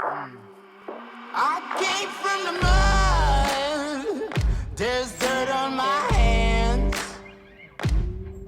I came from the mud. There's dirt on my hands.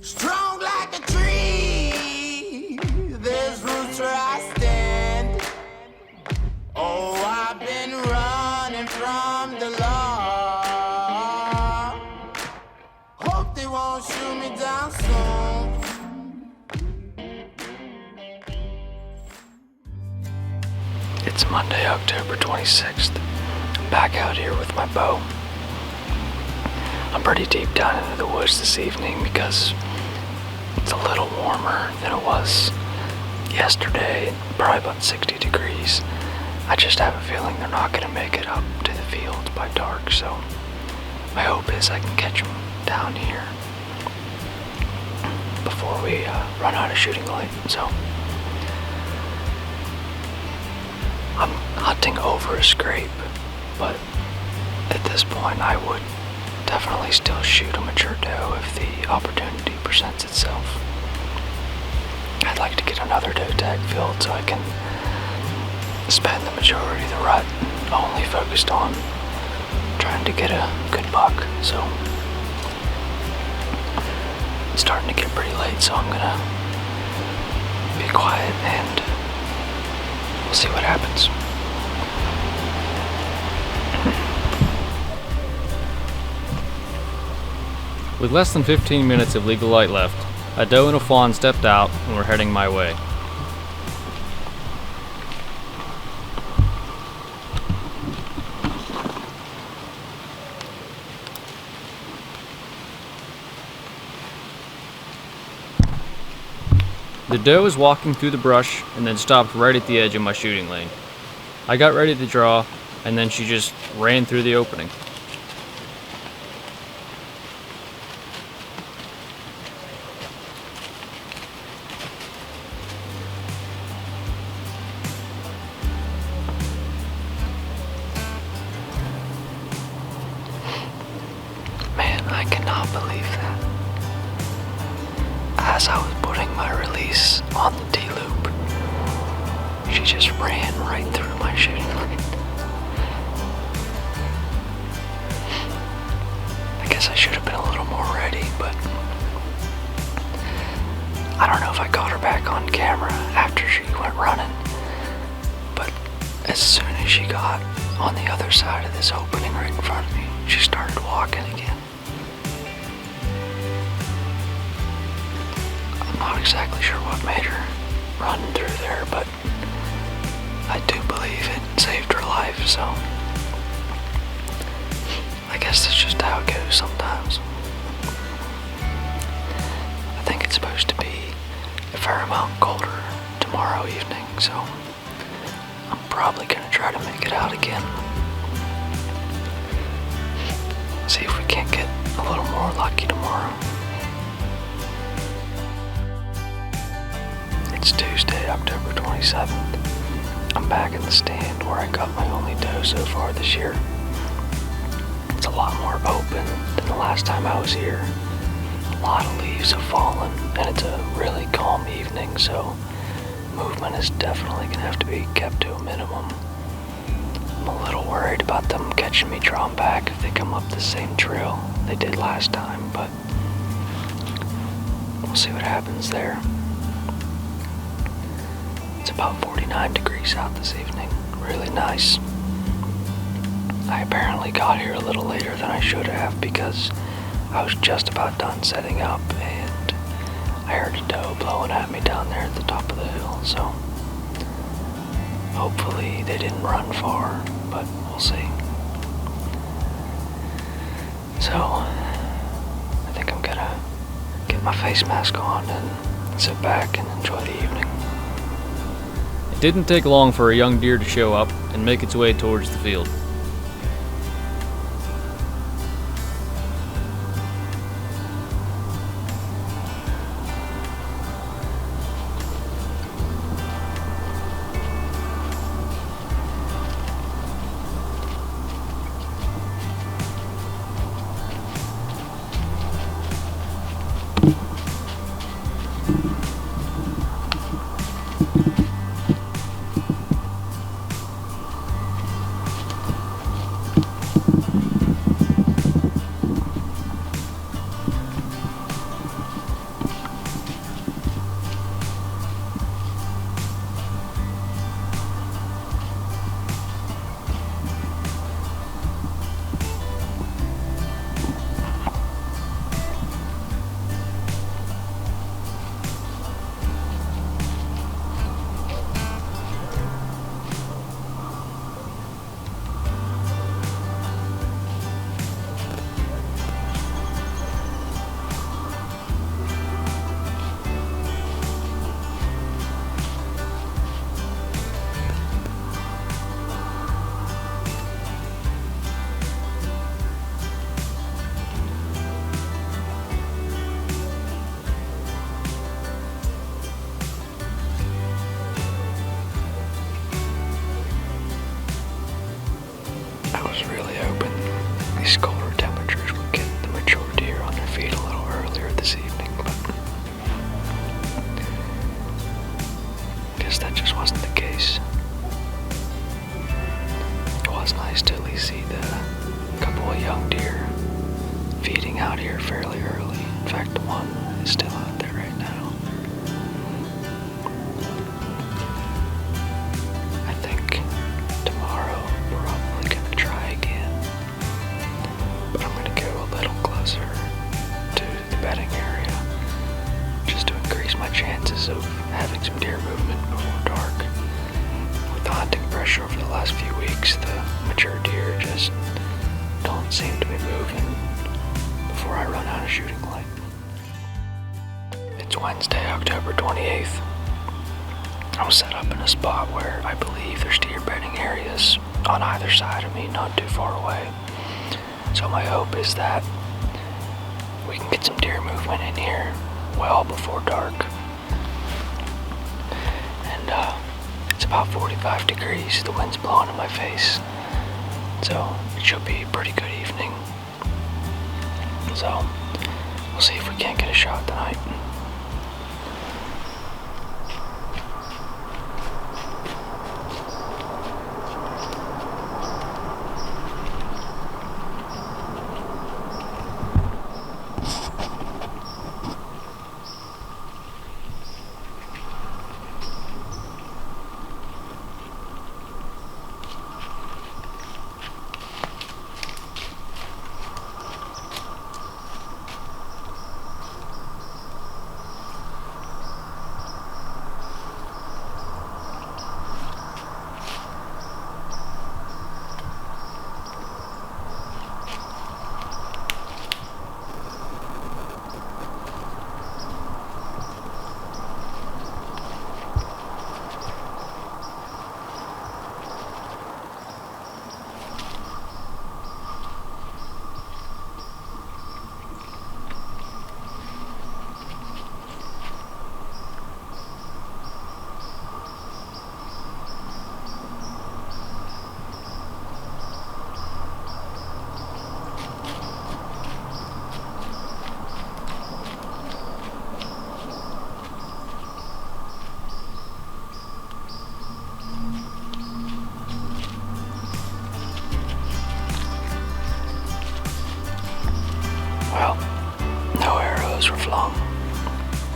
Strong like a tree. There's roots where I stand. Oh, I've been running from the law. Hope they won't shoot me down soon. It's Monday, October 26th. I'm back out here with my bow. I'm pretty deep down into the woods this evening because it's a little warmer than it was yesterday, probably about 60 degrees. I just have a feeling they're not going to make it up to the field by dark, so my hope is I can catch them down here before we run out of shooting light. So I'm hunting over a scrape, but at this point I would definitely still shoot a mature doe if the opportunity presents itself. I'd like to get another doe tag filled so I can spend the majority of the rut only focused on trying to get a good buck. So it's starting to get pretty late, so I'm gonna be quiet and we'll see what happens. With less than 15 minutes of legal light left, a doe and a fawn stepped out and were heading my way. The doe was walking through the brush and then stopped right at the edge of my shooting lane. I got ready to draw, and then she just ran through the opening. Man, I cannot believe that. As I was putting my release on the T-loop, she just ran right through my shooting lane. I guess I should have been a little more ready, but I don't know if I got her back on camera after she went running, but as soon as she got on the other side of this opening right in front of me, she started walking again. I'm not exactly sure what made her run through there, but I do believe it saved her life, so I guess that's just how it goes sometimes. I think it's supposed to be a fair amount colder tomorrow evening, so I'm probably gonna try to make it out again. See if we can't get a little more lucky tomorrow. It's Tuesday, October 27th. I'm back in the stand where I got my only doe so far this year. It's a lot more open than the last time I was here. A lot of leaves have fallen, and it's a really calm evening, so movement is definitely going to have to be kept to a minimum. I'm a little worried about them catching me drawn back if they come up the same trail they did last time, but we'll see what happens there. It's about 49 degrees out this evening. Really nice. I apparently got here a little later than I should have because I was just about done setting up and I heard a doe blowing at me down there at the top of the hill, so hopefully they didn't run far, but we'll see. So I think I'm gonna get my face mask on and sit back and enjoy the evening. It didn't take long for a young deer to show up and make its way towards the field. these colder temperatures would get the mature deer on their feet a little earlier this evening, but I guess that just wasn't the case. It was nice to at least see the couple of young deer feeding out here fairly early. In fact, the one is still out there right now. I think tomorrow we're probably gonna try again, but I'm gonna go a little closer to the bedding area just to increase my chances of having some deer movement before dark. With the hunting pressure over the last few weeks, the mature deer just don't seem to be moving before I run out of shooting light. It's Wednesday, October 28th. I'm set up in a spot where I believe there's deer bedding areas on either side of me, not too far away. So my hope is that we can get some deer movement in here well before dark. And it's about 45 degrees, the wind's blowing in my face. So it should be a pretty good evening. So we'll see if we can't get a shot tonight. Well, no arrows were flung,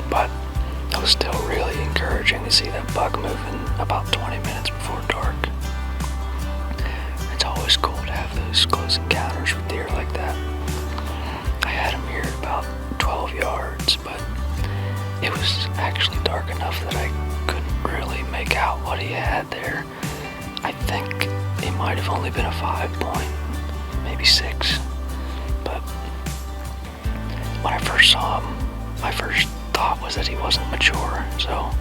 but it was still really encouraging to see that buck moving about 20 minutes before dark. It's always cool to have those close encounters with deer like that. I had him here at about 12 yards, but it was actually dark enough that I couldn't really make out what he had there. I think it might have only been a 5-point, maybe 6. But when I first saw him, my first thought was that he wasn't mature, so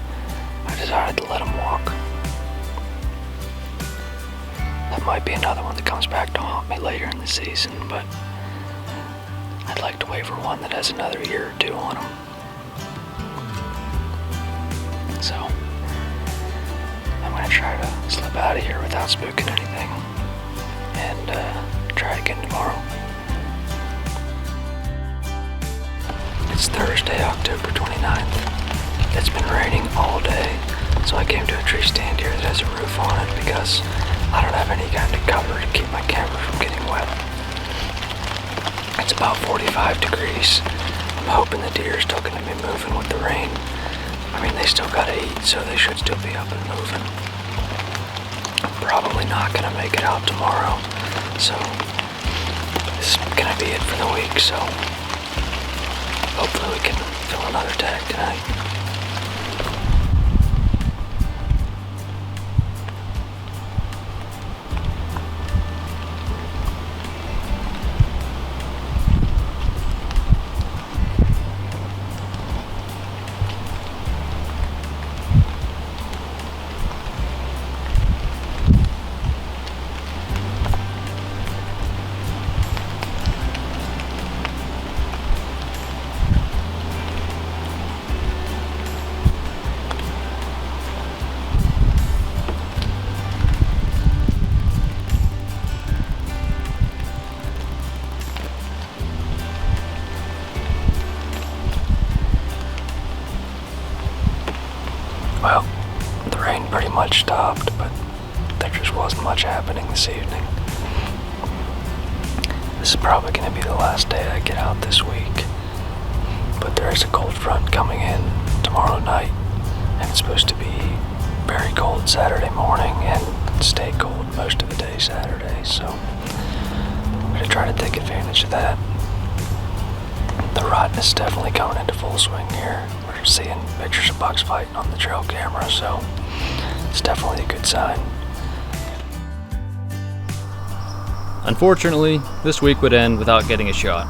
I decided to let him walk. That might be another one that comes back to haunt me later in the season, but I'd like to wait for one that has another year or two on him. So I'm gonna try to slip out of here without spooking anything, and try again tomorrow. It's Thursday, October 29th. It's been raining all day, so I came to a tree stand here that has a roof on it because I don't have any kind of cover to keep my camera from getting wet. It's about 45 degrees. I'm hoping the deer are still going to be moving with the rain. I mean, they still got to eat, so they should still be up and moving. I'm probably not going to make it out tomorrow, so this is going to be it for the week, so hopefully we can fill another tag tonight. Well, the rain pretty much stopped, but there just wasn't much happening this evening. This is probably going to be the last day I get out this week, but there is a cold front coming in tomorrow night, and it's supposed to be very cold Saturday morning and stay cold most of the day Saturday, so I'm going to try to take advantage of that. The rut is definitely going into full swing here. We're seeing pictures of bucks fighting on the trail camera, so it's definitely a good sign. Unfortunately, this week would end without getting a shot.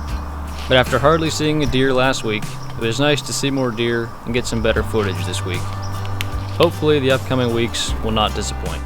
But after hardly seeing a deer last week, it was nice to see more deer and get some better footage this week. Hopefully the upcoming weeks will not disappoint.